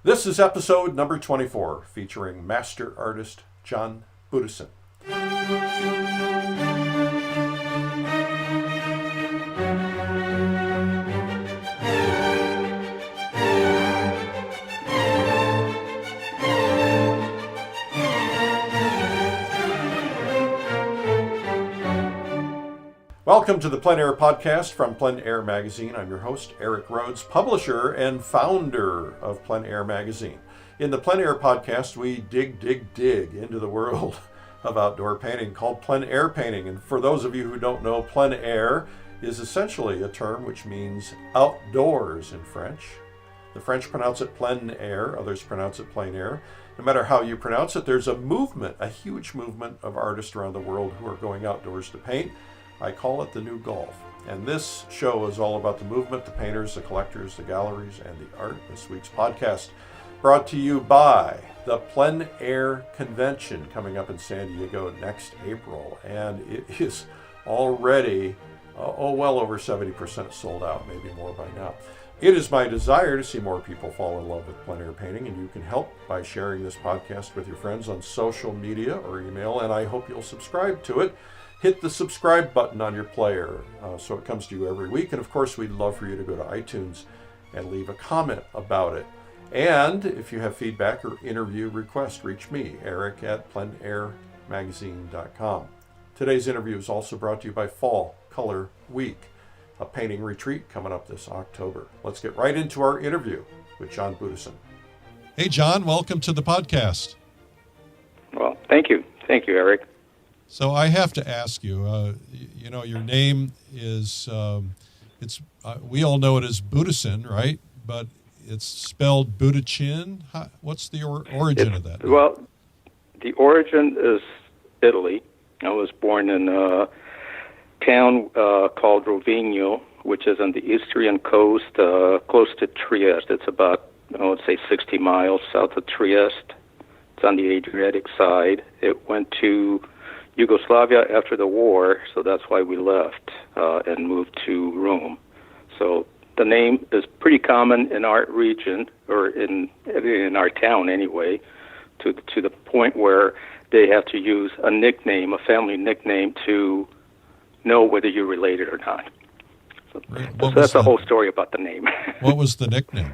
This is episode number 24, featuring master artist John Budicin. Welcome to the PleinAir Podcast from PleinAir Magazine. I'm your host, Eric Rhoads, publisher and founder of PleinAir Magazine. In the PleinAir Podcast, we dig into the world of outdoor painting called plein air painting. And for those of you who don't know, plein air is essentially a term which means outdoors in French. The French pronounce it plein air, others pronounce it plein air. No matter how you pronounce it, there's a movement, a huge movement of artists around the world who are going outdoors to paint. I call it the new golf. And this show is all about the movement, the painters, the collectors, the galleries, and the art. This week's podcast brought to you by the Plein Air Convention coming up in San Diego next April. And it is already, well over 70% sold out, maybe more by now. It is my desire to see more people fall in love with plein air painting, and you can help by sharing this podcast with your friends on social media or email, and I hope you'll subscribe to it. Hit the subscribe button on your player so it comes to you every week. And of course, we'd love for you to go to iTunes and leave a comment about it. And if you have feedback or interview requests, reach me, Eric at pleinairmagazine.com. Today's interview is also brought to you by Fall Color Week, a painting retreat coming up this October. Let's get right into our interview with John Budicin. Hey, John, welcome to the podcast. Well, thank you. Thank you, Eric. So I have to ask you, your name is, we all know it as Budicin, right? But it's spelled Budicin. What's the origin of that? Well, the origin is Italy. I was born in a town called Rovigno, which is on the Istrian coast, close to Trieste. It's about, let's say, 60 miles south of Trieste. It's on the Adriatic side. It went to Yugoslavia after the war, so that's why we left and moved to Rome. So the name is pretty common in our region, or in our town anyway, to the point where they have to use a nickname, a family nickname, to know whether you're related or not. So that's the whole story about the name. What was the nickname?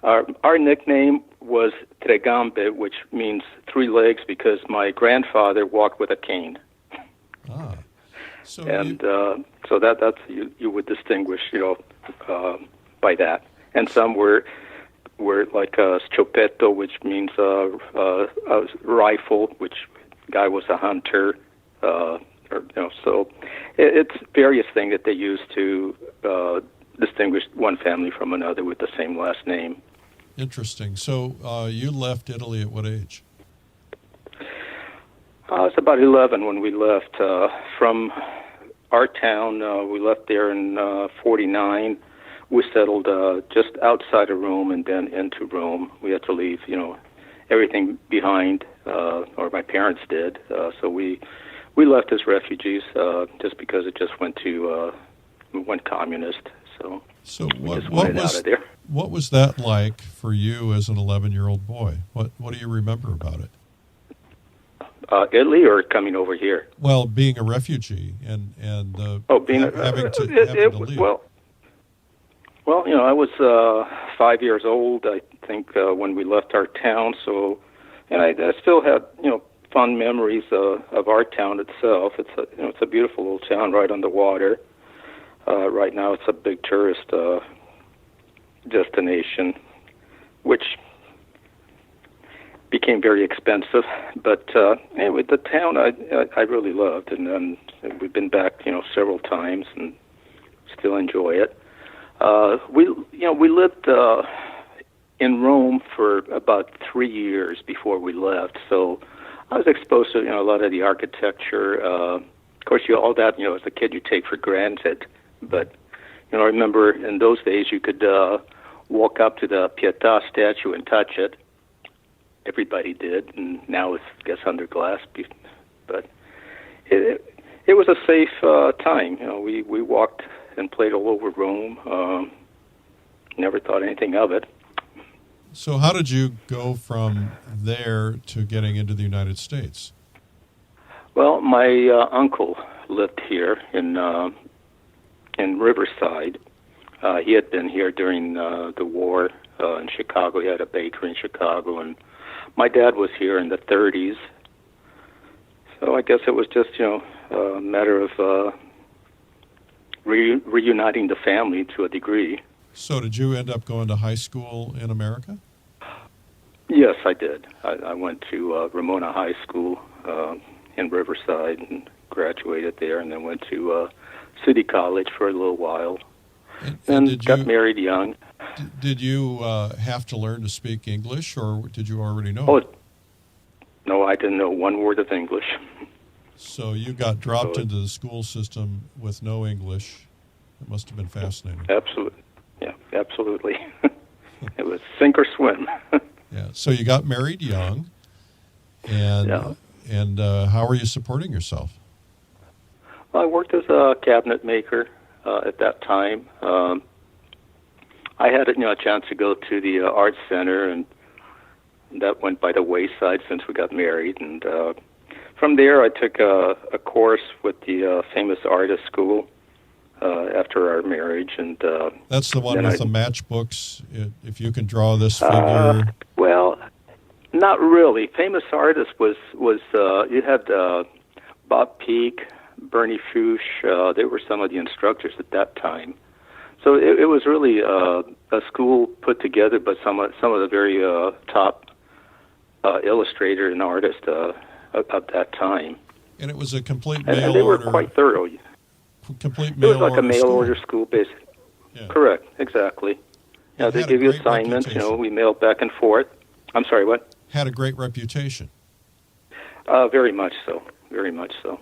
Our nickname was Tregambe, which means three legs, because my grandfather walked with a cane. So that's you would distinguish, by that. And some were like Sciopetto, which means a rifle, which guy was a hunter. So it's various things that they use to distinguish one family from another with the same last name. Interesting. So you left Italy at what age? I was about 11 when we left from our town. We left there in 49. We settled just outside of Rome and then into Rome. We had to leave, everything behind, or my parents did. So we left as refugees just because it just went communist. So what was that like for you as an 11-year-old boy? What do you remember about it? Italy, or coming over here? Well, being a refugee and having to leave. Well, I was 5 years old, I think, when we left our town. So, and I still had fond memories of our town itself. It's a beautiful little town right on the water. Right now, it's a big tourist destination, which became very expensive. But anyway, the town I really loved, and we've been back several times and still enjoy it. We lived in Rome for about 3 years before we left, so I was exposed to a lot of the architecture. Of course, all that as a kid you take for granted. But, I remember in those days you could walk up to the Pietà statue and touch it. Everybody did, and now it's, I guess, under glass. But it was a safe time. We walked and played all over Rome. Never thought anything of it. So how did you go from there to getting into the United States? Well, my uncle lived here in Riverside. He had been here during the war in Chicago. He had a bakery in Chicago, and my dad was here in the 30s. So I guess it was just, a matter of reuniting the family to a degree. So did you end up going to high school in America? Yes, I did. I went to Ramona High School in Riverside and graduated there, and then went to City College for a little while, and got married young. Did you have to learn to speak English, or did you already know? Oh, no, I didn't know one word of English. So you got dropped into the school system with no English. It must have been fascinating. Absolutely. Yeah, absolutely. It was sink or swim. Yeah. So you got married young, and how are you supporting yourself? I worked as a cabinet maker at that time. I had a chance to go to the art center, and that went by the wayside since we got married. And from there, I took a course with the famous artist school after our marriage. And that's the one with the matchbooks. If you can draw this figure. Well, not really. Famous artist was you had Bob Peak, Bernie Fuchs. They were some of the instructors at that time. So it was really a school put together by some of the very top illustrator and artist of that time. And it was a complete mail order. And they were quite thorough. Complete mail order. It was like a mail order school, basically. Yeah. Correct, exactly. Yeah, they give you assignments. We mailed back and forth. I'm sorry, what? Had a great reputation. Very much so. Very much so.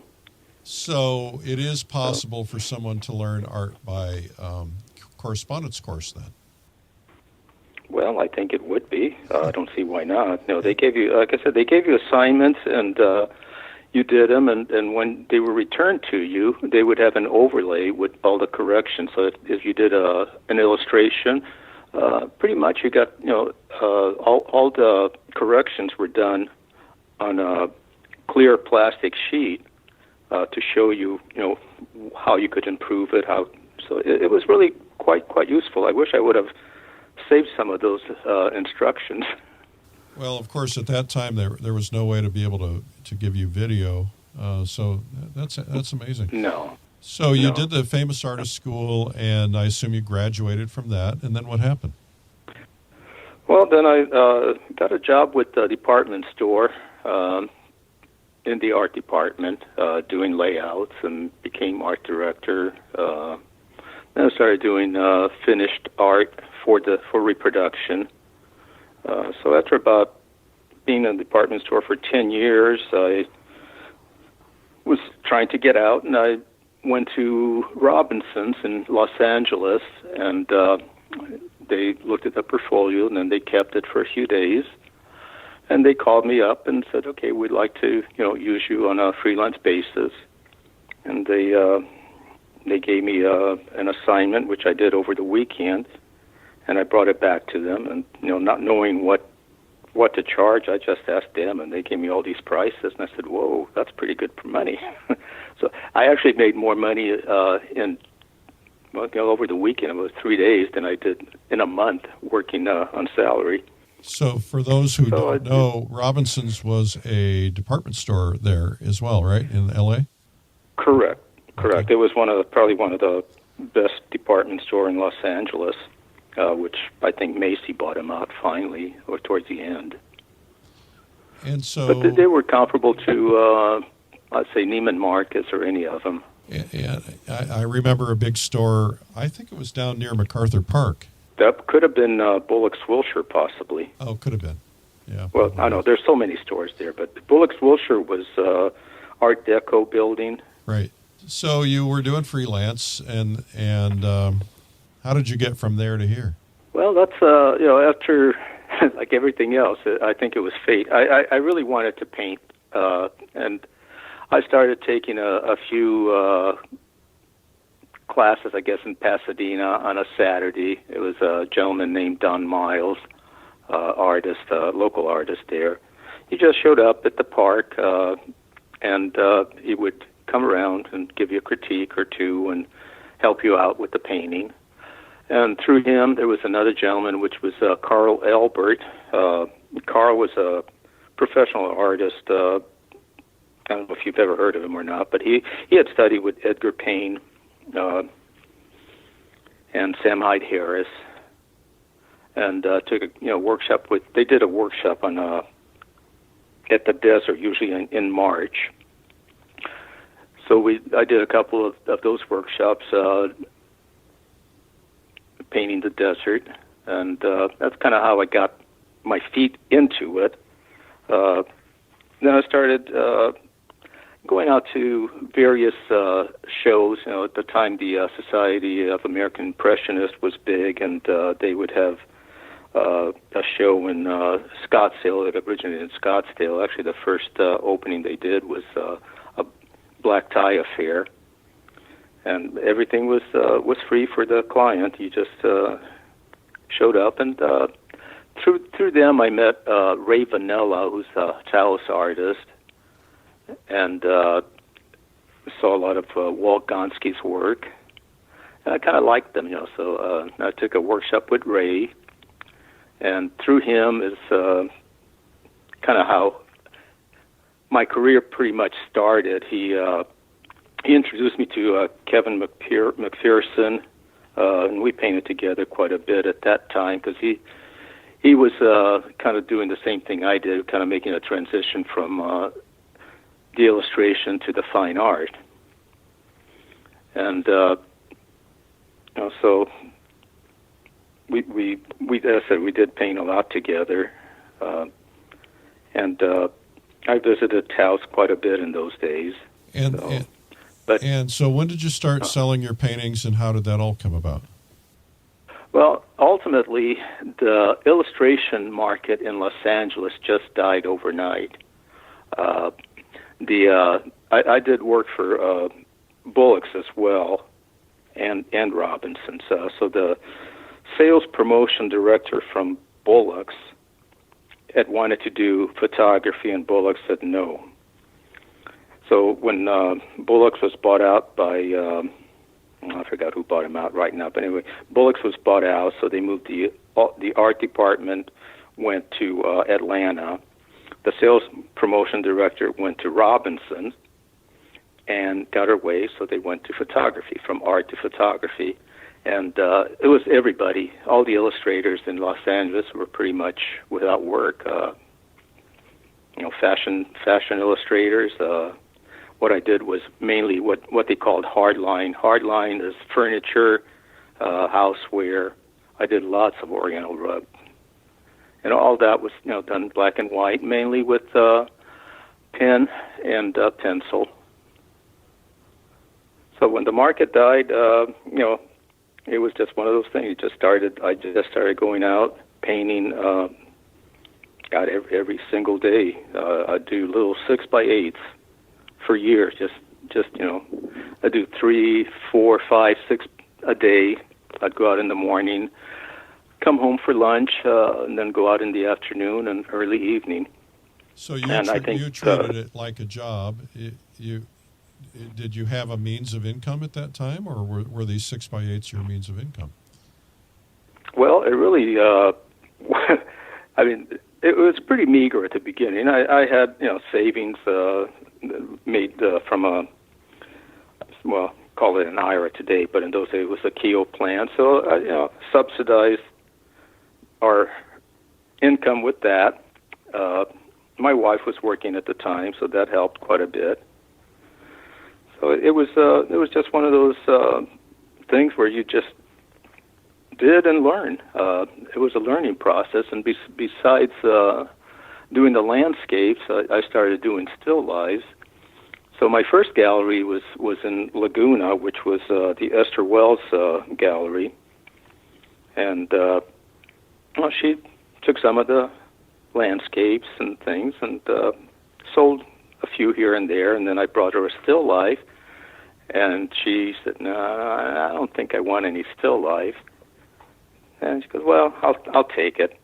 So it is possible for someone to learn art by correspondence course then? Well, I think it would be. I don't see why not. No, they gave you, like I said, they gave you assignments, and you did them, and when they were returned to you, they would have an overlay with all the corrections. So if you did an illustration, pretty much you got, all the corrections were done on a clear plastic sheet to show you, how you could improve it. So it was really quite useful. I wish I would have saved some of those instructions. Well, of course, at that time there was no way to be able to give you video, so that's amazing. No. So you did the famous artist school, and I assume you graduated from that. And then what happened? Well, then I got a job with the department store in the art department, doing layouts, and became art director. Then I started doing finished art for reproduction. So after about being in the department store for 10 years, I was trying to get out, and I went to Robinson's in Los Angeles, and they looked at the portfolio, and then they kept it for a few days. And they called me up and said, okay, we'd like to, use you on a freelance basis. And they gave me an assignment, which I did over the weekend, and I brought it back to them. And, not knowing what to charge, I just asked them, and they gave me all these prices. And I said, whoa, that's pretty good for money. So I actually made more money over the weekend, about 3 days, than I did in a month working on salary. So for those who don't know, Robinson's was a department store there as well, right, in L.A.? Correct. Okay. It was probably one of the best department store in Los Angeles, which I think Macy bought them out finally, or towards the end. And so, but they were comparable to, I'd say, Neiman Marcus or any of them. Yeah, I remember a big store. I think it was down near MacArthur Park. That could have been Bullock's Wilshire, possibly. Oh, could have been. Yeah. Well, I know there's so many stores there, but Bullock's Wilshire was Art Deco building. Right. So you were doing freelance, and how did you get from there to here? Well, that's after like everything else, I think it was fate. I really wanted to paint, and I started taking a few classes, I guess, in Pasadena on a Saturday. It was a gentleman named Don Miles local artist there. He just showed up at the park, and he would come around and give you a critique or two and help you out with the painting. And through him, there was another gentleman, which was Carl Albert. Carl was a professional artist. I don't know if you've ever heard of him or not, but he had studied with Edgar Payne and Sam Hyde Harris, and took a workshop with. They did a workshop on at the desert, usually in March. So I did a couple of those workshops, painting the desert, and that's kind of how I got my feet into it. Then I started going out to various shows. At the time, the Society of American Impressionists was big, and they would have a show in Scottsdale. It originated in Scottsdale. Actually, the first opening they did was a black tie affair, and everything was free for the client. You just showed up, and through them, I met Ray Vanilla, who's a Taos artist, and saw a lot of Walt Gonski's work. And I kind of liked them, so I took a workshop with Ray, and through him is kind of how my career pretty much started. He introduced me to Kevin McPherson, and we painted together quite a bit at that time, because he was kind of doing the same thing I did, kind of making a transition from the illustration to the fine art. And so we as I said, we did paint a lot together, and I visited Taos quite a bit in those days. And so when did you start selling your paintings, and how did that all come about? Well, ultimately, the illustration market in Los Angeles just died overnight. I did work for Bullocks as well, and Robinson's. So the sales promotion director from Bullocks had wanted to do photography, and Bullocks said no. So when Bullocks was bought out by, I forgot who bought him out right now, but anyway, Bullocks was bought out, so they moved the art department, went to Atlanta. The sales promotion director went to Robinson and got her way, so they went to photography, from art to photography. And it was everybody. All the illustrators in Los Angeles were pretty much without work. Fashion illustrators. What I did was mainly what they called hardline. Hardline is furniture, houseware. I did lots of Oriental rug. And all that was, done black and white, mainly with pen and pencil. So when the market died, it was just one of those things. I just started going out painting. God, every single day. I'd do little 6x8s for years. Just I do 3, 4, 5, 6 a day. I'd go out in the morning, come home for lunch, and then go out in the afternoon and early evening. So you treated it like a job. Did you have a means of income at that time, or were these 6x8s your means of income? Well, it really, it was pretty meager at the beginning. I had, savings made from call it an IRA today, but in those days it was a Keogh plan. So I, subsidized our income with that. My wife was working at the time, so that helped quite a bit. So it was just one of those things where you just did and learned. It was a learning process, and besides doing the landscapes, I started doing still lives. So my first gallery was in Laguna, which was the Esther Wells gallery, and she took some of the landscapes and things and sold a few here and there, and then I brought her a still life, and she said, "No, I don't think I want any still life." And she goes, "Well, I'll take it."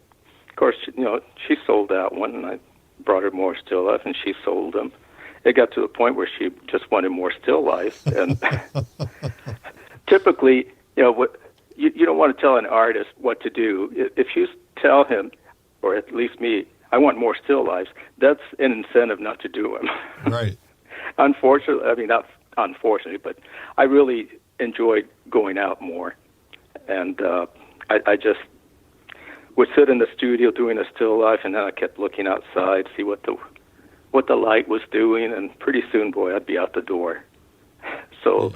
Of course, she sold that one, and I brought her more still life, and she sold them. It got to the point where she just wanted more still life, and typically, what you don't want to tell an artist what to do. If you tell him, or at least me, I want more still lives, that's an incentive not to do them. Right. Unfortunately, I mean, not unfortunately, but I really enjoyed going out more. And I just would sit in the studio doing a still life, and then I kept looking outside, see what the light was doing, and pretty soon, boy, I'd be out the door. So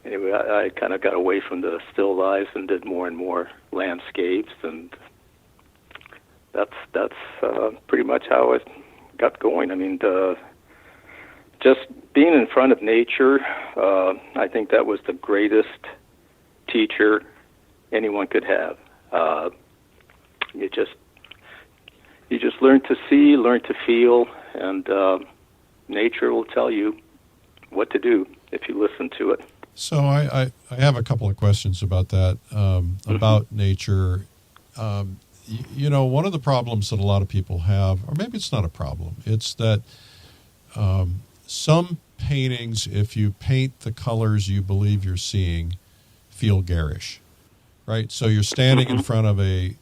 anyway, I kind of got away from the still lives and did more and more landscapes, and that's pretty much how it got going. I mean, just being in front of nature, I think that was the greatest teacher anyone could have. You just learn to see, learn to feel, and nature will tell you what to do if you listen to it. So I have a couple of questions about that, about nature. One of the problems that a lot of people have, or maybe it's not a problem, it's that some paintings, if you paint the colors you believe you're seeing, feel garish, right? So you're standing in front of a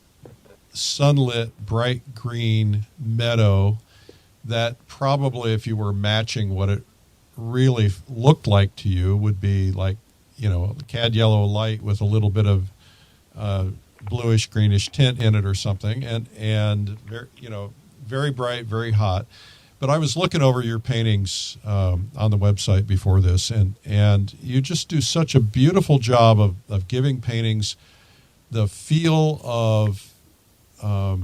sunlit, bright green meadow that probably, if you were matching what it really looked like to you, would be like, cad yellow light with a little bit of bluish greenish tint in it or something, and very, very bright, very hot. But I was looking over your paintings on the website before this, and you just do such a beautiful job of giving paintings the feel of, I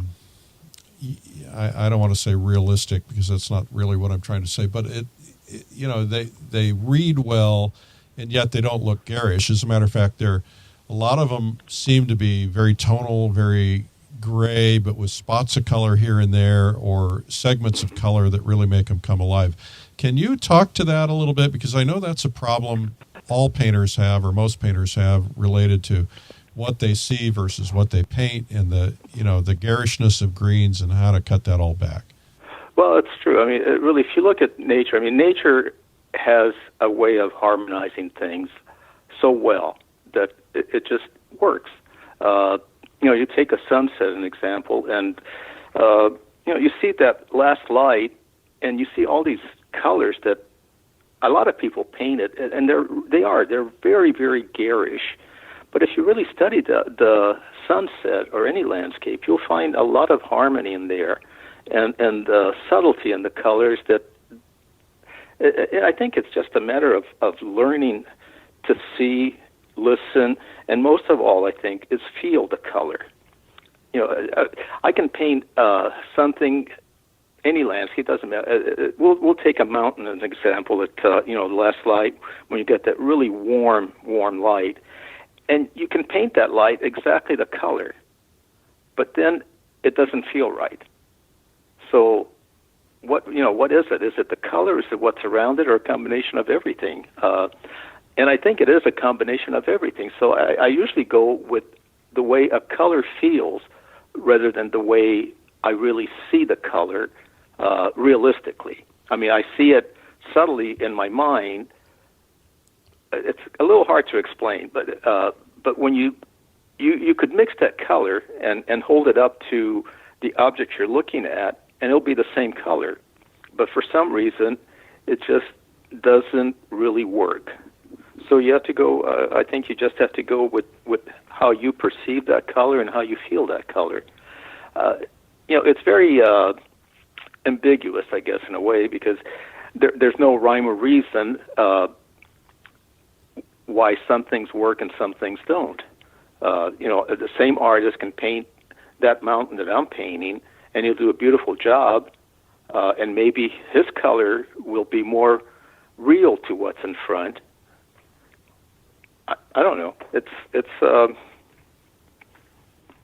don't want to say realistic, because that's not really what I'm trying to say, but they read well, and yet they don't look garish. As a matter of fact, a lot of them seem to be very tonal, very gray, but with spots of color here and there, or segments of color that really make them come alive. Can you talk to that a little bit? Because I know that's a problem all painters have, or most painters have, related to what they see versus what they paint, and the garishness of greens, and how to cut that all back. Well, it's true. I mean, really, if you look at nature, nature has a way of harmonizing things so well that it just works. You take a sunset, an example, and you see that last light, and you see all these colors that a lot of people painted, and they're very, very garish. But if you really study the sunset or any landscape, you'll find a lot of harmony in there, and the subtlety in the colors that I think it's just a matter of learning to see, listen, and most of all, I think, is feel the color. I can paint something, any landscape, doesn't matter. We'll take a mountain as an example. At the last light, when you get that really warm light, and you can paint that light exactly the color, but then it doesn't feel right. So what is it? Is it the color? Is it what's around it, or a combination of everything? And I think it is a combination of everything. So I usually go with the way a color feels rather than the way I really see the color realistically. I see it subtly in my mind. It's a little hard to explain, but when you could mix that color and hold it up to the object you're looking at, and it'll be the same color. But for some reason, it just doesn't really work. So you have to go, I think you just have to go with how you perceive that color and how you feel that color. It's very ambiguous, I guess, in a way, because there's no rhyme or reason why some things work and some things don't. The same artist can paint that mountain that I'm painting, and he'll do a beautiful job, and maybe his color will be more real to what's in front. I don't know. It's.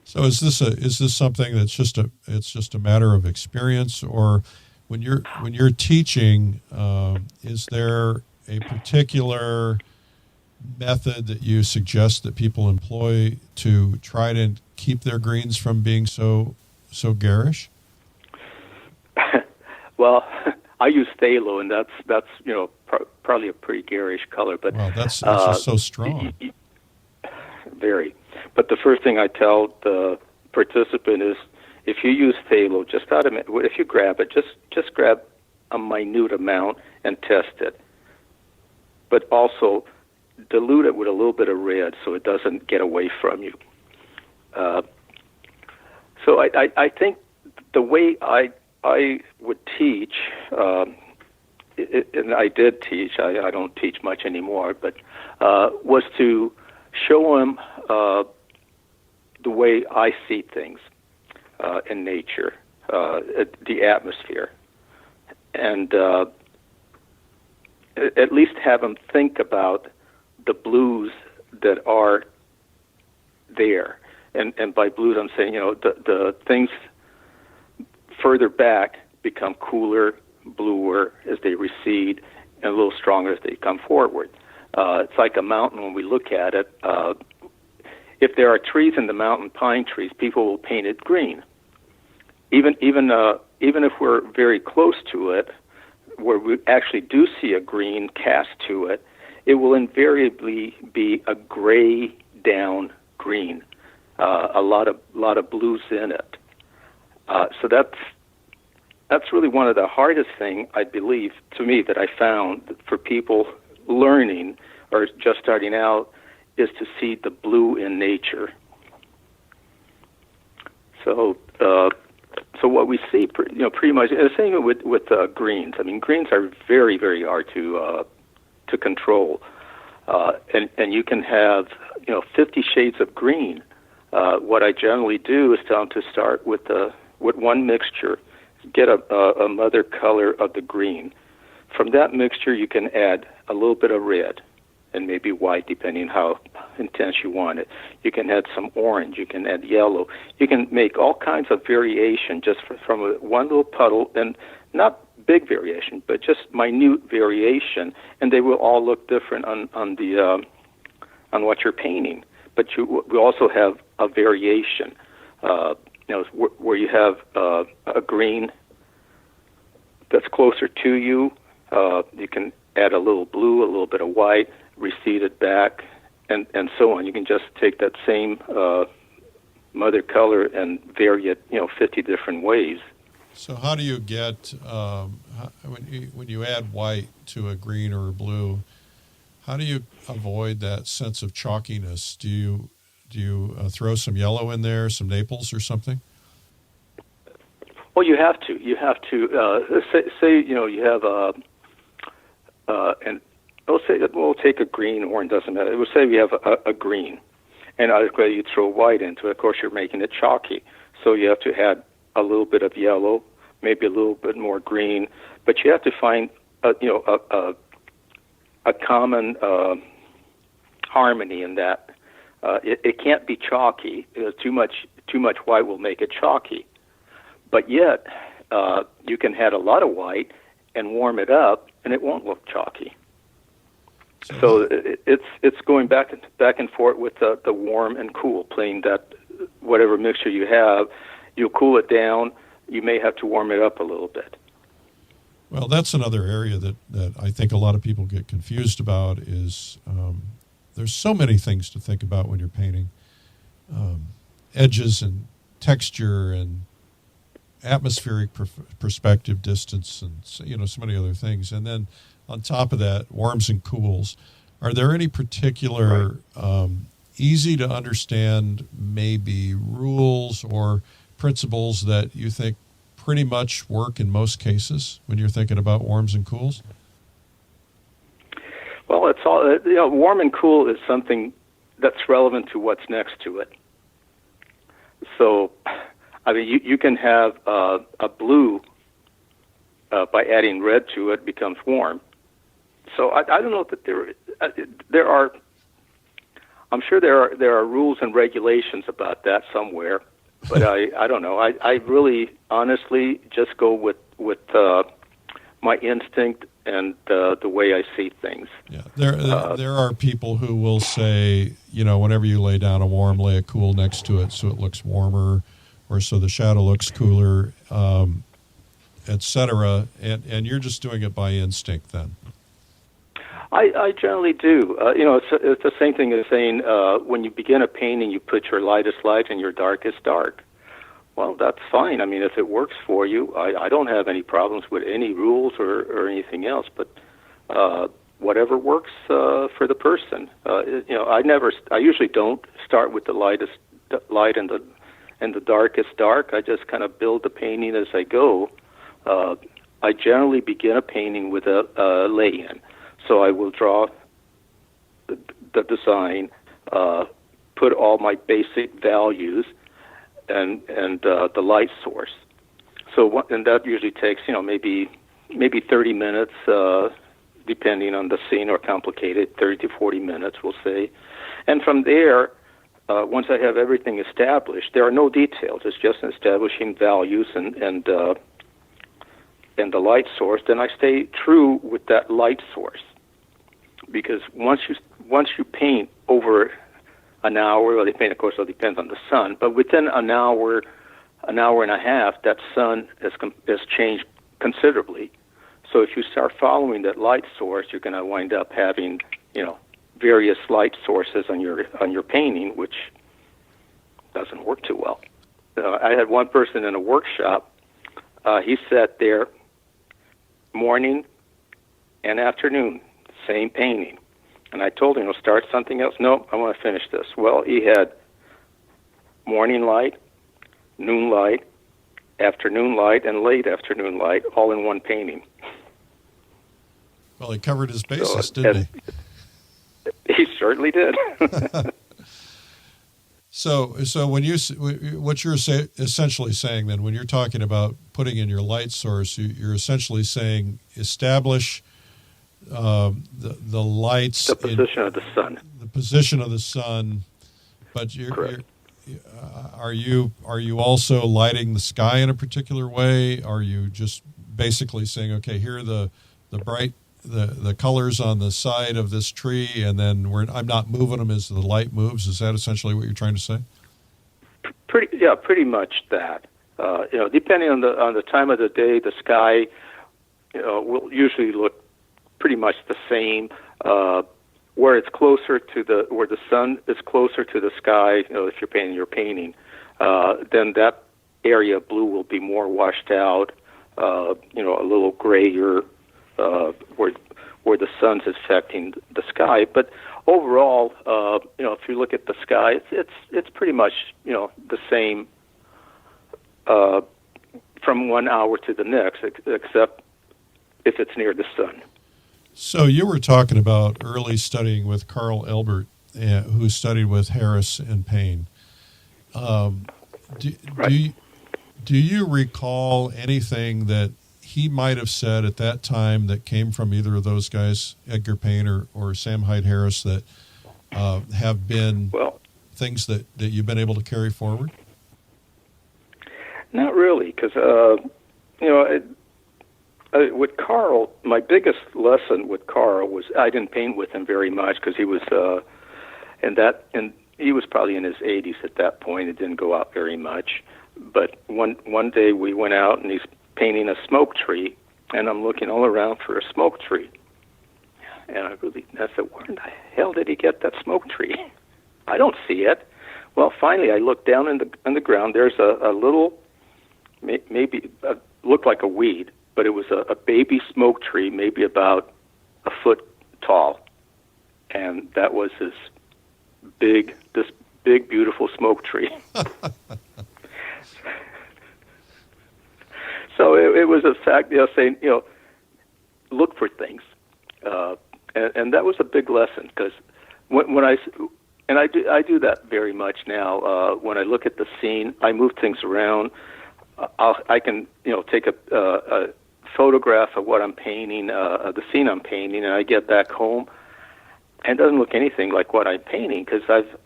So is this something that's just a matter of experience, or when you're teaching, is there a particular method that you suggest that people employ to try to keep their greens from being so so garish? Well, I use phthalo, and that's probably a pretty garish color. But wow, that's just so strong. Very. But the first thing I tell the participant is, if you use phthalo, if you grab it, just grab a minute amount and test it. But also dilute it with a little bit of red so it doesn't get away from you. So I think the way I would teach, and I did teach, I don't teach much anymore, but was to show them the way I see things in nature, the atmosphere, and at least have them think about the blues that are there. And by blues, I'm saying, the things further back become cooler, bluer as they recede, and a little stronger as they come forward. It's like a mountain when we look at it. If there are trees in the mountain, pine trees, people will paint it green. Even if we're very close to it, where we actually do see a green cast to it, it will invariably be a gray down green, a lot of blues in it. So that's really one of the hardest thing, I believe, to me, that I found for people learning or just starting out, is to see the blue in nature. So what we see, pretty much, the same with greens. I mean, greens are very, very hard to control, and you can have 50 shades of green. What I generally do is tell them to start with one mixture, get a mother color of the green. From that mixture, you can add a little bit of red and maybe white, depending how intense you want it. You can add some orange. You can add yellow. You can make all kinds of variation just from one little puddle, and not big variation, but just minute variation, and they will all look different on what you're painting. But we also have a variation, where you have a green that's closer to you. You can add a little blue, a little bit of white, recede it back, and so on. You can just take that same mother color and vary it, 50 different ways. So how do you get, when you add white to a green or a blue, how do you avoid that sense of chalkiness? Do you throw some yellow in there, some Naples or something? Well, you have to. You have to say you have and we'll take a green, orange, doesn't matter. We'll say we have a green, and you throw white into it. Of course, you're making it chalky, so you have to add a little bit of yellow, maybe a little bit more green, but you have to find a common harmony in that. It can't be chalky. Too much white will make it chalky. But yet, you can add a lot of white and warm it up, and it won't look chalky. So it's going back and forth with the warm and cool, playing that whatever mixture you have. You'll cool it down. You may have to warm it up a little bit. Well, that's another area that I think a lot of people get confused about is there's so many things to think about when you're painting. Edges and texture and atmospheric perspective, distance, and so many other things. And then on top of that, warms and cools. Are there any particular easy to understand maybe rules or principles that you think pretty much work in most cases when you're thinking about warms and cools? Well, it's all warm and cool is something that's relevant to what's next to it. So, I mean, you can have a blue by adding red to it becomes warm. So I don't know that there are. I'm sure there are rules and regulations about that somewhere, but I don't know. I really honestly just go with my instinct and the way I see things. Yeah, there are people who will say, whenever you lay down a warm, lay a cool next to it so it looks warmer, or so the shadow looks cooler, etc. And you're just doing it by instinct then. I generally do. It's the same thing as saying when you begin a painting, you put your lightest light and your darkest dark. Well, that's fine. I mean, if it works for you, I don't have any problems with any rules or anything else. But whatever works for the person. I usually don't start with the lightest light and the darkest dark. I just kind of build the painting as I go. I generally begin a painting with a lay-in. So I will draw the design, put all my basic values, and the light source. And that usually takes maybe 30 minutes, depending on the scene, or complicated, 30 to 40 minutes, we'll say. And from there, once I have everything established, there are no details. It's just establishing values and the light source. Then I stay true with that light source. Because once you paint over an hour, well, of course, it depends on the sun, but within an hour and a half, that sun has changed considerably. So if you start following that light source, you're going to wind up having, various light sources on your painting, which doesn't work too well. I had one person in a workshop. He sat there morning and afternoon, same painting. And I told him, start something else. No, I want to finish this. Well, he had morning light, noon light, afternoon light, and late afternoon light all in one painting. Well, he covered his bases, didn't he? He certainly did. So when what you're essentially saying then, when you're talking about putting in your light source, you're essentially saying establish the lights, the position of the sun. The position of the sun, but are you also lighting the sky in a particular way? Are you just basically saying, okay, here are the colors on the side of this tree, and then I'm not moving them as the light moves? Is that essentially what you're trying to say? Pretty much that. Depending on the time of the day, the sky, will usually look pretty much the same. Where it's closer to where the sun is closer to the sky, if you're painting your painting, then that area of blue will be more washed out, a little grayer, where the sun's affecting the sky. But overall, if you look at the sky, it's pretty much the same from 1 hour to the next, except if it's near the sun. So you were talking about early studying with Carl Elbert, who studied with Harris and Payne. Right. Do you recall anything that he might have said at that time that came from either of those guys, Edgar Payne or Sam Hyde Harris, that have been things that you've been able to carry forward? Not really, because with Carl, my biggest lesson with Carl was I didn't paint with him very much because he was, and he was probably in his 80s at that point. It didn't go out very much. But one day we went out and he's painting a smoke tree, and I'm looking all around for a smoke tree. And I said, where in the hell did he get that smoke tree? I don't see it. Well, finally I looked down in the ground. There's a little, maybe looked like a weed, but it was a baby smoke tree, maybe about a foot tall. And that was this big, beautiful smoke tree. So it was a fact, saying, look for things. And that was a big lesson, because when I do that very much now. When I look at the scene, I move things around. I can, take a photograph of what I'm painting, the scene I'm painting, and I get back home, and it doesn't look anything like what I'm painting, because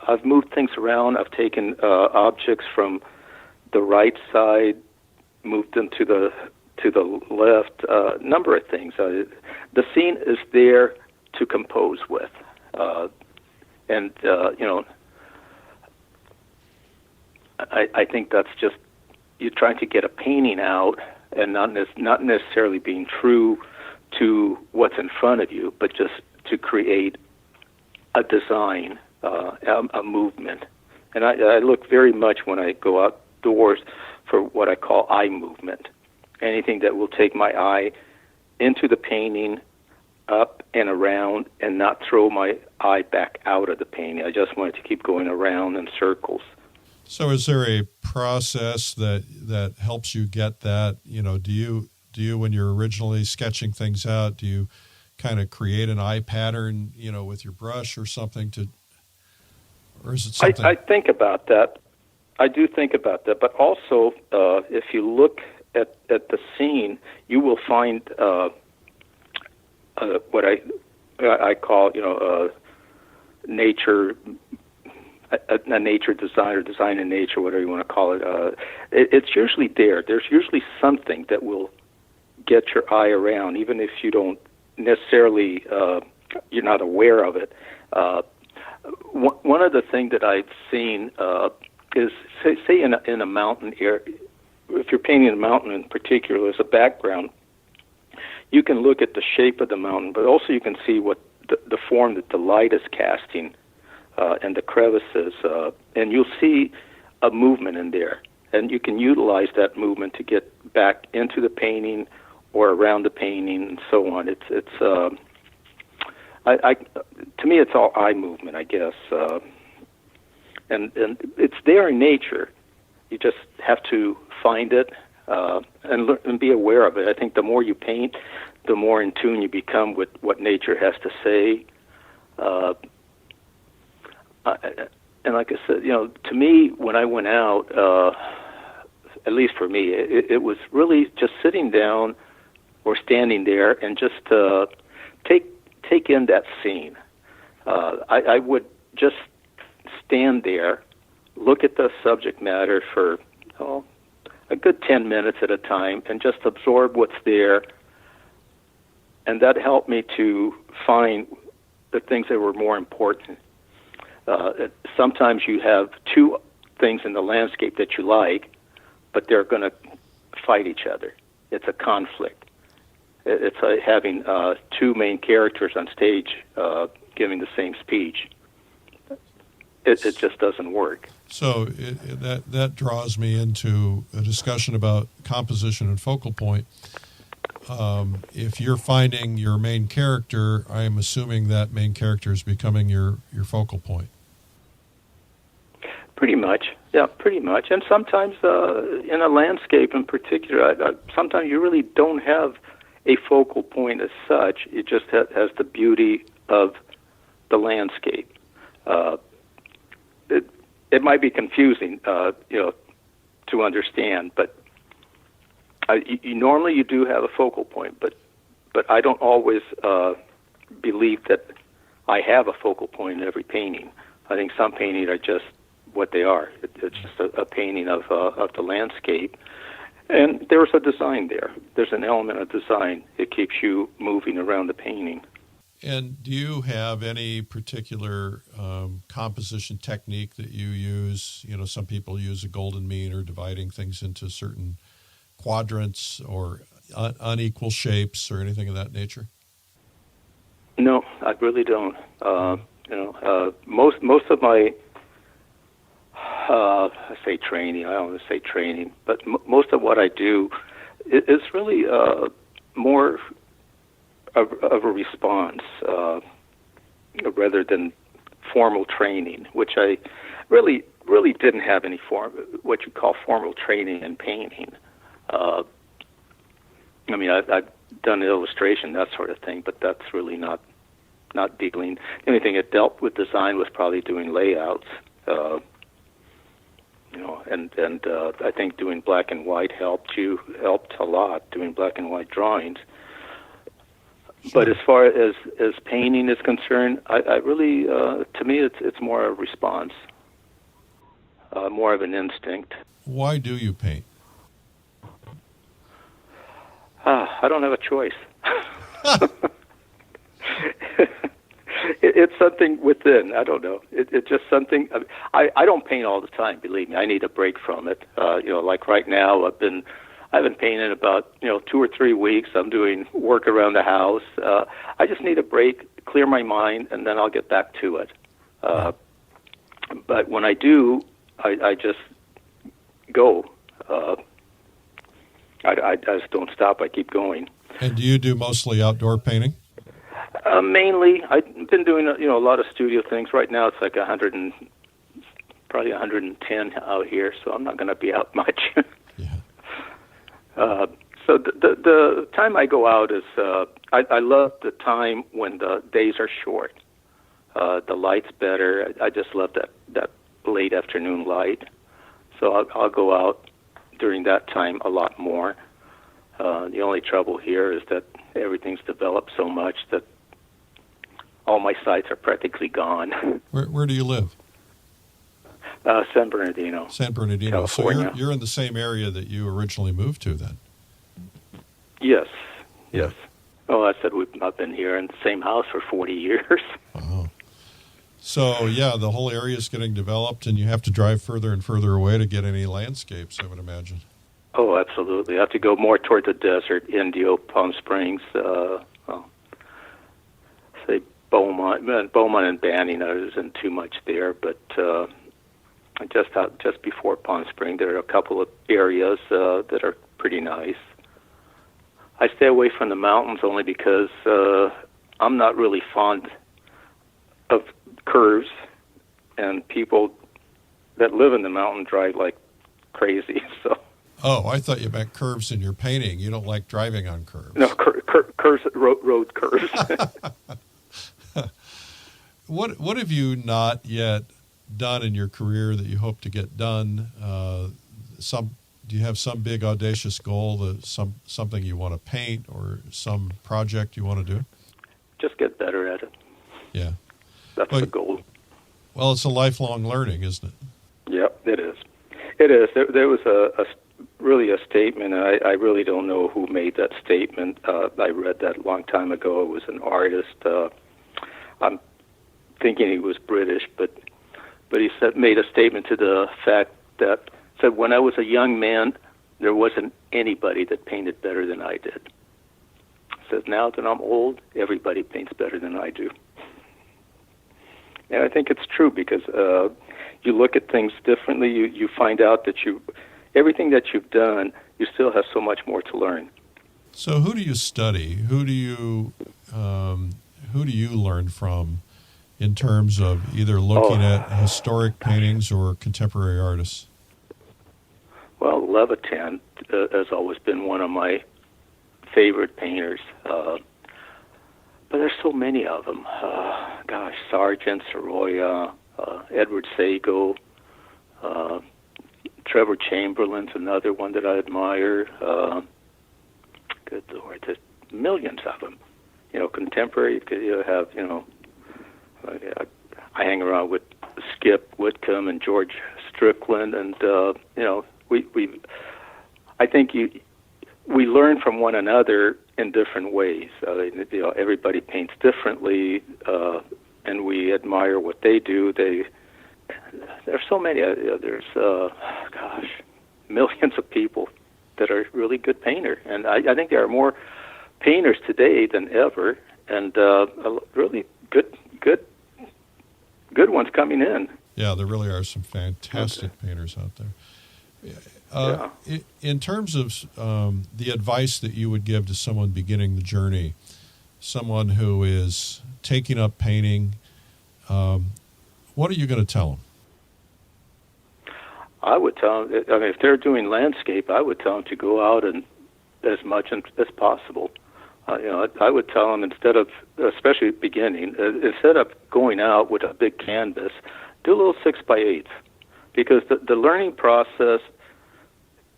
I've moved things around. I've taken objects from the right side, moved them to the left. Number of things. The scene is there to compose with, I think that's just you're trying to get a painting out and not necessarily being true to what's in front of you, but just to create a design, a movement. And I look very much when I go outdoors for what I call eye movement. Anything that will take my eye into the painting, up and around, and not throw my eye back out of the painting. I just want it to keep going around in circles. So is there a process that helps you get that? Do you when you're originally sketching things out, do you kind of create an eye pattern, with your brush or something or is it something? I think about that. I do think about that. But also, if you look at the scene, you will find what I call, nature, a nature design or design in nature, whatever you want to call it. It's usually there. There's usually something that will get your eye around, even if you don't necessarily, you're not aware of it. One of the things that I've seen is, say in a mountain area, if you're painting a mountain in particular as a background, you can look at the shape of the mountain, but also you can see what the form that the light is casting and the crevices, and you'll see a movement in there. And you can utilize that movement to get back into the painting or around the painting and so on. To me, it's all eye movement, I guess. And it's there in nature. You just have to find it and be aware of it. I think the more you paint, the more in tune you become with what nature has to say. And like I said, to me, when I went out, at least for me, it was really just sitting down or standing there and just take in that scene. I would just stand there, look at the subject matter for a good 10 minutes at a time, and just absorb what's there. And that helped me to find the things that were more important. Sometimes you have two things in the landscape that you like, but they're going to fight each other. It's a conflict. It's like having two main characters on stage giving the same speech. It just doesn't work. So that draws me into a discussion about composition and focal point. If you're finding your main character, I am assuming that main character is becoming your focal point. Pretty much, yeah, pretty much. And sometimes in a landscape in particular, sometimes you really don't have a focal point as such. It just has the beauty of the landscape. It might be confusing, to understand, but normally you do have a focal point, but I don't always believe that I have a focal point in every painting. I think some paintings are just what they are. It's just a painting of the landscape, and there's a design there. There's an element of design. It keeps you moving around the painting. And do you have any particular composition technique that you use? Some people use a golden mean or dividing things into certain quadrants or unequal shapes or anything of that nature? No, I really don't. Most of my, I say training. I don't want to say training, but most of what I do is really more of a response rather than formal training, which I really didn't have any what you call formal training in painting. I've done illustration, that sort of thing, but that's really not dealing. The only thing that dealt with design was probably doing layouts, and I think doing black and white helped a lot, doing black and white drawings. Sure. But as far as painting is concerned, I really, to me, it's more a response, more of an instinct. Why do you paint? I don't have a choice. it's something within. I don't know. It's just something. I don't paint all the time. Believe me, I need a break from it. Like right now, I've been painting about 2 or 3 weeks. I'm doing work around the house. I just need a break, clear my mind, and then I'll get back to it. But when I do, I just go. I just don't stop. I keep going. And do you do mostly outdoor painting? Mainly, I've been doing a lot of studio things. Right now, it's like probably 110 out here, so I'm not going to be out much. Yeah. So the time I go out is I love the time when the days are short. The light's better. I just love that late afternoon light. So I'll go out during that time a lot more. The only trouble here is that everything's developed so much that all my sites are practically gone. Where do you live? San Bernardino. San Bernardino. California. So you're in the same area that you originally moved to then? Yes. Well, I said I've been here in the same house for 40 years. Oh. So, yeah, the whole area is getting developed, and you have to drive further and further away to get any landscapes, I would imagine. Oh, absolutely. I have to go more toward the desert, Indio, Palm Springs, say Beaumont and Banning. There isn't too much there, but just before Palm Springs, there are a couple of areas that are pretty nice. I stay away from the mountains only because I'm not really fond of curves, and people that live in the mountain drive like crazy. So. Oh, I thought you meant curves in your painting. You don't like driving on curves. No, curves, road curves. What have you not yet done in your career that you hope to get done? Do you have some big audacious goal, something you want to paint or some project you want to do? Just get better at it. Yeah. That's the goal. Well, it's a lifelong learning, isn't it? Yep, it is. It is. There was really a statement, and I really don't know who made that statement. I read that a long time ago. It was an artist. I'm thinking he was British, but he made a statement to the fact that said, when I was a young man, there wasn't anybody that painted better than I did. Says, now that I'm old, everybody paints better than I do. And I think it's true because you look at things differently. You find out that everything that you've done, you still have so much more to learn. So who do you study? Who do you learn from in terms of either looking at historic paintings or contemporary artists? Well, Levitan has always been one of my favorite painters. But there's so many of them. Sargent, Sorolla, Edward Sago, Trevor Chamberlain's another one that I admire. Good Lord, there's millions of them. Contemporary, you have, I hang around with Skip Whitcomb and George Strickland, and, I think we learn from one another in different ways. Everybody paints differently, and we admire what they do. There's so many. There's millions of people that are really good painters, and I think there are more painters today than ever, and really good ones coming in. Yeah, there really are some fantastic painters out there. In terms of the advice that you would give to someone beginning the journey, someone who is taking up painting, what are you going to tell them? I would tell them, if they're doing landscape, I would tell them to go out and as much as possible. I would tell them especially at the beginning, instead of going out with a big canvas, do a little 6x8, because the learning process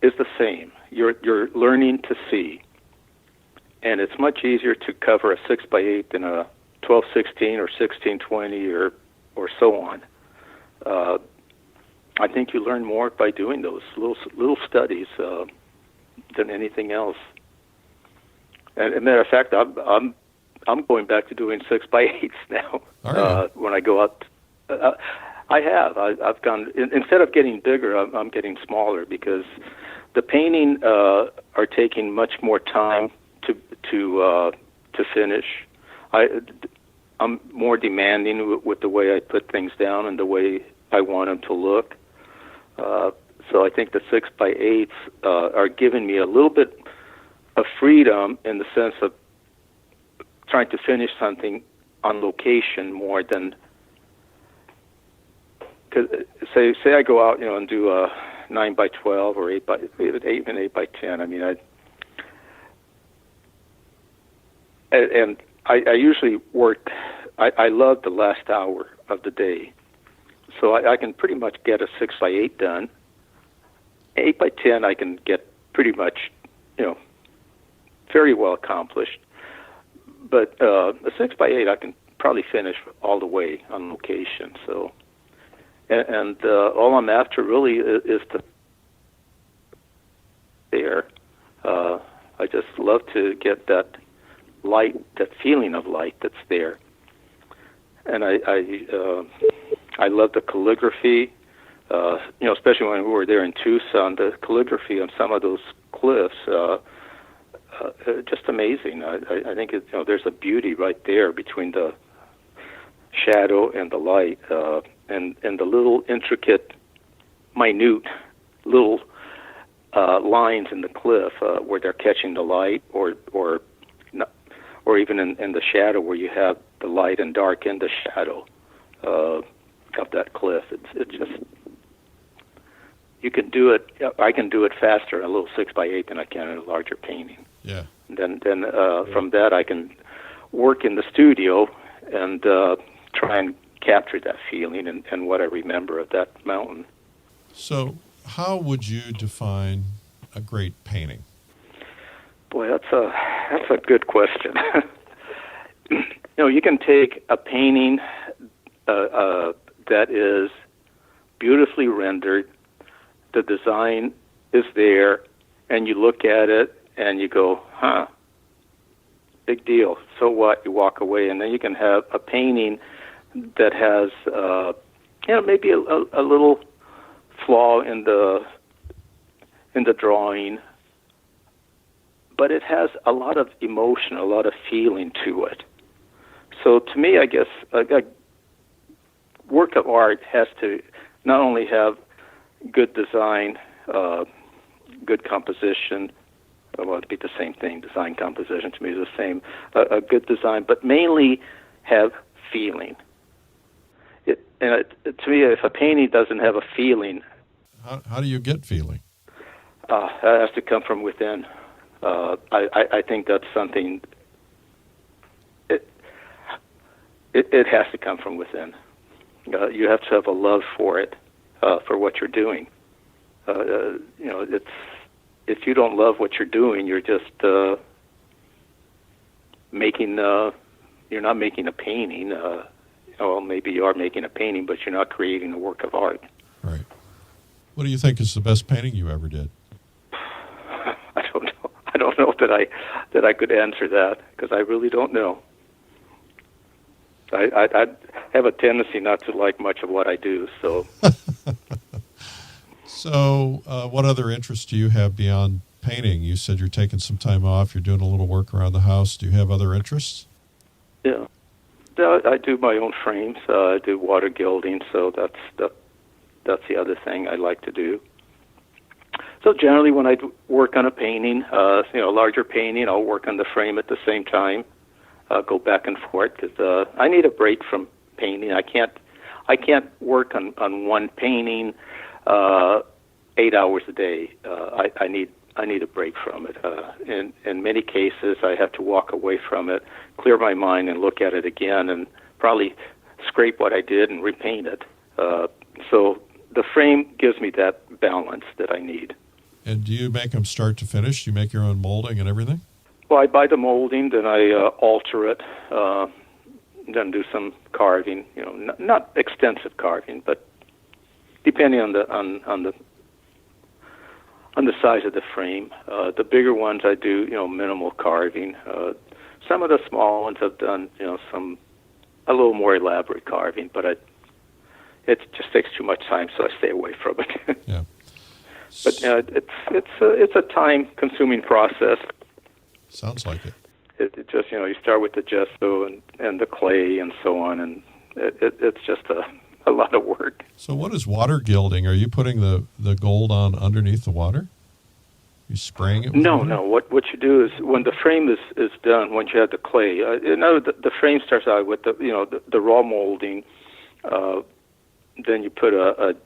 is the same. You're learning to see, and it's much easier to cover a 6x8 than a 12/16 or 16/20 or so on. I think you learn more by doing those little studies than anything else. And as a matter of fact, I'm I'm going back to doing 6x8s now. When I go out, I've gone instead of getting bigger, I'm getting smaller because the painting are taking much more time to finish. I'm more demanding with the way I put things down and the way I want them to look. So I think the 6x8s are giving me a little bit of freedom in the sense of trying to finish something on location more than, cause say I go out, and do a 9x12 or 8x10. I mean, I usually work. I love the last hour of the day, so I can pretty much get a 6x8 done. 8x10 I can get pretty much, very well accomplished. But a 6x8 I can probably finish all the way on location. So, and all I'm after really is to there. I just love to get that light, that feeling of light that's there. And I love the calligraphy. Especially when we were there in Tucson, the calligraphy on some of those cliffs, just amazing. I think there's a beauty right there between the shadow and the light, and the little intricate, minute little lines in the cliff where they're catching the light, or even in the shadow where you have the light and dark in the shadow of that cliff. It's just. You can do it. I can do it faster in a little 6x8 than I can in a larger painting. Yeah. Then from that I can work in the studio and try and capture that feeling and what I remember of that mountain. So, how would you define a great painting? Boy, that's a good question. You can take a painting that is beautifully rendered. The design is there, and you look at it and you go, big deal. So what? You walk away, and then you can have a painting that has, maybe a little flaw in the drawing, but it has a lot of emotion, a lot of feeling to it. So to me, I guess a work of art has to not only have good design, good composition. Well, it'd be the same thing. Design, composition to me is the same. A good design, but mainly have feeling. To me, if a painting doesn't have a feeling, how do you get feeling? That has to come from within. I think that's something. It has to come from within. You have to have a love for it. For what you're doing, it's if you don't love what you're doing, you're just making. You're not making a painting. Maybe you are making a painting, but you're not creating a work of art. Right. What do you think is the best painting you ever did? I don't know. I don't know that I could answer that because I really don't know. I have a tendency not to like much of what I do, so. So, what other interests do you have beyond painting? You said you're taking some time off. You're doing a little work around the house. Do you have other interests? Yeah. I do my own frames. I do water gilding, so that's the other thing I like to do. So generally, when I work on a painting, a larger painting, I'll work on the frame at the same time. Go back and forth because I need a break from painting. I can't work on one painting 8 hours a day. I need a break from it. In many cases, I have to walk away from it, clear my mind, and look at it again, and probably scrape what I did and repaint it. So the frame gives me that balance that I need. And do you make them start to finish? Do you make your own molding and everything? Well, I buy the molding, then I alter it, then do some carving. Not extensive carving, but depending on the size of the frame. The bigger ones I do, minimal carving. Some of the small ones have done, a little more elaborate carving, but it just takes too much time, so I stay away from it. Yeah. But it's a time-consuming process. Sounds like it. It just, you start with the gesso and the clay and so on, and it's just a lot of work. So what is water gilding? Are you putting the gold on underneath the water? You spraying it with water? No. What you do is when the frame is done, once you have the clay, the frame starts out with the raw molding. Then you put a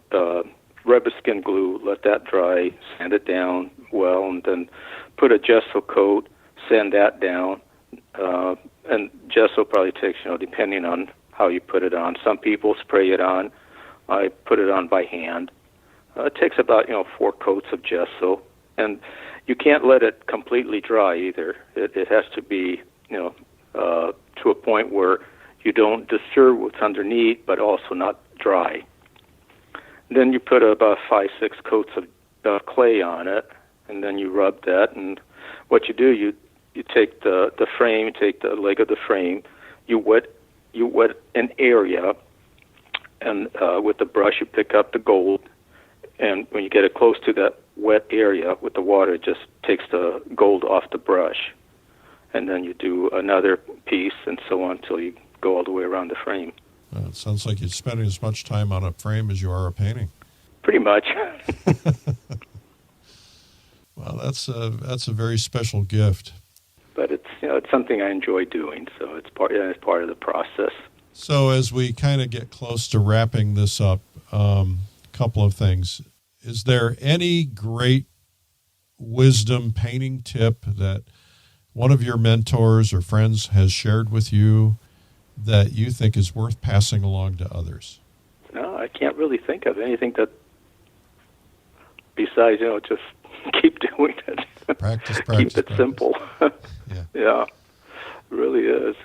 rubber skin glue, let that dry, sand it down well, and then put a gesso coat, sand that down. And gesso probably takes, depending on how you put it on. Some people spray it on. I put it on by hand. It takes about 4 coats of gesso, and you can't let it completely dry either. It has to be to a point where you don't disturb what's underneath, but also not dry. Then you put about 5-6 coats of clay on it, and then you rub that. And what you do, you take the frame, take the leg of the frame, you wet an area, and with the brush you pick up the gold. And when you get it close to that wet area with the water, it just takes the gold off the brush. And then you do another piece and so on until you go all the way around the frame. It sounds like you're spending as much time on a frame as you are a painting. Pretty much. Well, that's a very special gift. But it's something I enjoy doing, so it's part of the process. So as we kind of get close to wrapping this up, couple of things. Is there any great wisdom painting tip that one of your mentors or friends has shared with you that you think is worth passing along to others? No, I can't really think of anything that besides, just keep doing it. Practice. Keep it simple. Yeah, it really is.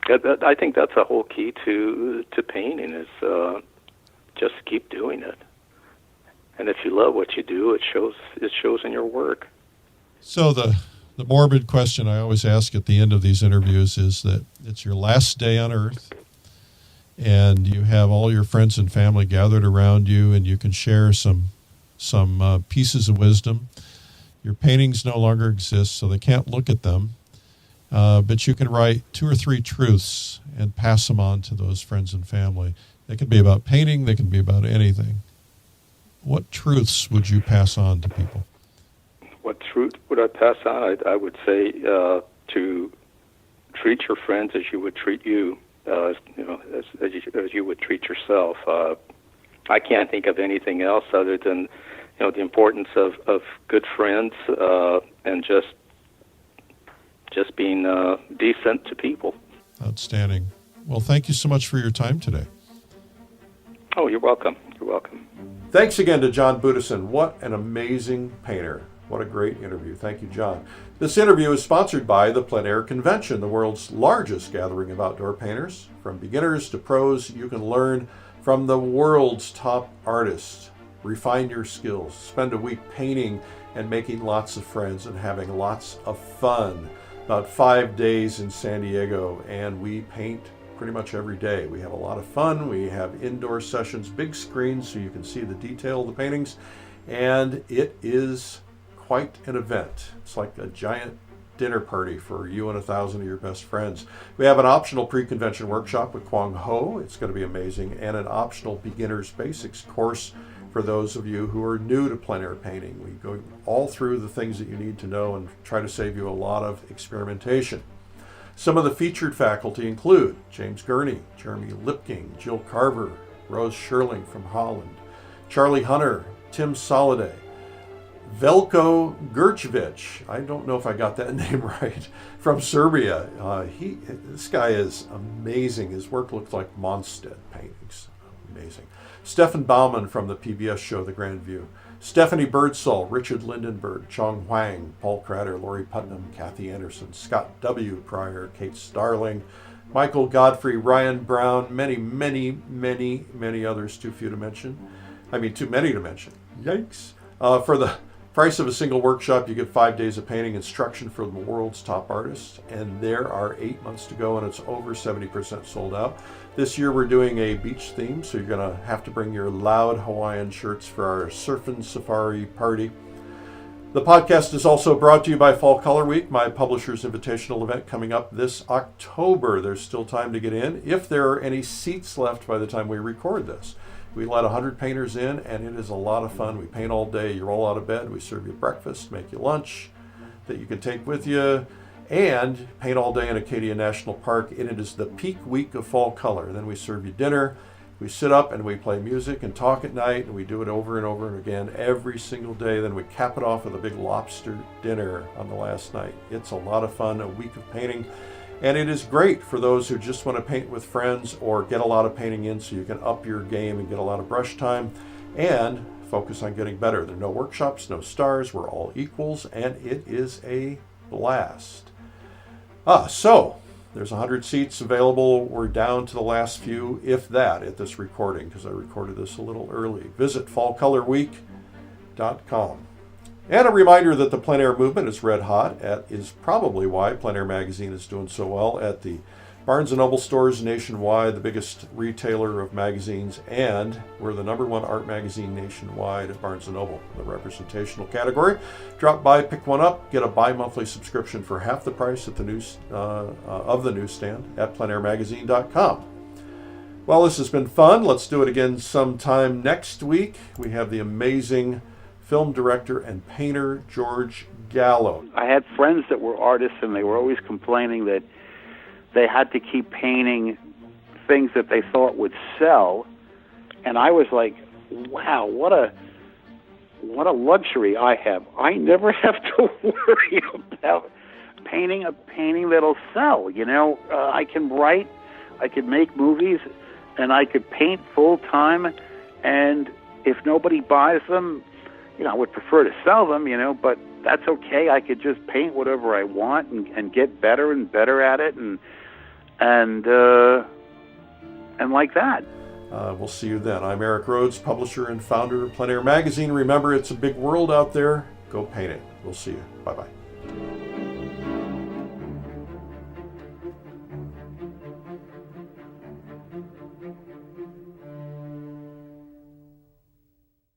I think that's a whole key to painting is just keep doing it. And if you love what you do, it shows in your work. So the morbid question I always ask at the end of these interviews is that it's your last day on Earth, and you have all your friends and family gathered around you, and you can share some pieces of wisdom. Your paintings no longer exist, so they can't look at them, but you can write 2 or 3 truths and pass them on to those friends and family. They can be about painting, they can be about anything. What truths would you pass on to people? What truth would I pass on? I would say to treat your friends as you would treat you, as you would treat yourself. I can't think of anything else other than the importance of good friends and just being decent to people. Outstanding. Well, thank you so much for your time today. Oh, you're welcome. You're welcome. Thanks again to John Budicin. What an amazing painter. What a great interview. Thank you, John. This interview is sponsored by the PleinAir Convention, the world's largest gathering of outdoor painters. From beginners to pros, you can learn from the world's top artists. Refine your skills. Spend a week painting and making lots of friends and having lots of fun. About 5 days in San Diego, and we paint pretty much every day. We have a lot of fun. We have indoor sessions, big screens so you can see the detail of the paintings, and it is quite an event. It's like a giant dinner party for you and 1,000 of your best friends. We have an optional pre-convention workshop with Kwang Ho. It's going to be amazing, and an optional beginner's basics course for those of you who are new to plein air painting. We go all through the things that you need to know and try to save you a lot of experimentation. Some of the featured faculty include James Gurney, Jeremy Lipking, Jill Carver, Rose Sherling from Holland, Charlie Hunter, Tim Soliday, Veljko Grčević, I don't know if I got that name right, from Serbia. This guy is amazing. His work looks like Mondstadt paintings. Amazing. Stefan Baumann from the PBS show The Grand View. Stephanie Birdsall, Richard Lindenberg, Chong Huang, Paul Cratter, Lori Putnam, Kathy Anderson, Scott W. Pryor, Kate Starling, Michael Godfrey, Ryan Brown, many, many, many, many others too many to mention. Yikes. For the Price of a single workshop, you get 5 days of painting instruction from the world's top artists, and there are 8 months to go, and it's over 70% sold out. This year we're doing a beach theme, so you're going to have to bring your loud Hawaiian shirts for our Surfin' Safari party. The podcast is also brought to you by Fall Color Week, my publisher's invitational event coming up this October. There's still time to get in, if there are any seats left by the time we record this. We let 100 painters in, and it is a lot of fun. We paint all day. You roll out of bed. We serve you breakfast, make you lunch that you can take with you, and paint all day in Acadia National Park. And it is the peak week of fall color. And then we serve you dinner. We sit up and we play music and talk at night, and we do it over and over and again every single day. Then we cap it off with a big lobster dinner on the last night. It's a lot of fun, a week of painting. And it is great for those who just want to paint with friends or get a lot of painting in so you can up your game and get a lot of brush time and focus on getting better. There are no workshops, no stars. We're all equals, and it is a blast. So there's 100 seats available. We're down to the last few, if that, at this recording, because I recorded this a little early. Visit fallcolorweek.com. And a reminder that the plein air movement is red hot. That is probably why PleinAir Magazine is doing so well at the Barnes & Noble stores nationwide, the biggest retailer of magazines, and we're the #1 art magazine nationwide at Barnes & Noble in the representational category. Drop by, pick one up, get a bi-monthly subscription for half the price at the of the newsstand at pleinairmagazine.com. Well, this has been fun. Let's do it again sometime next week. We have the amazing film director and painter George Gallo. I had friends that were artists, and they were always complaining that they had to keep painting things that they thought would sell. And I was like, wow, what a luxury I have. I never have to worry about painting a painting that'll sell. I can write, I could make movies, and I could paint full time. And if nobody buys them, I would prefer to sell them, but that's okay. I could just paint whatever I want and get better and better at it and like that. We'll see you then. I'm Eric Rhoads, publisher and founder of PleinAir Magazine. Remember, it's a big world out there. Go paint it. We'll see you. Bye-bye.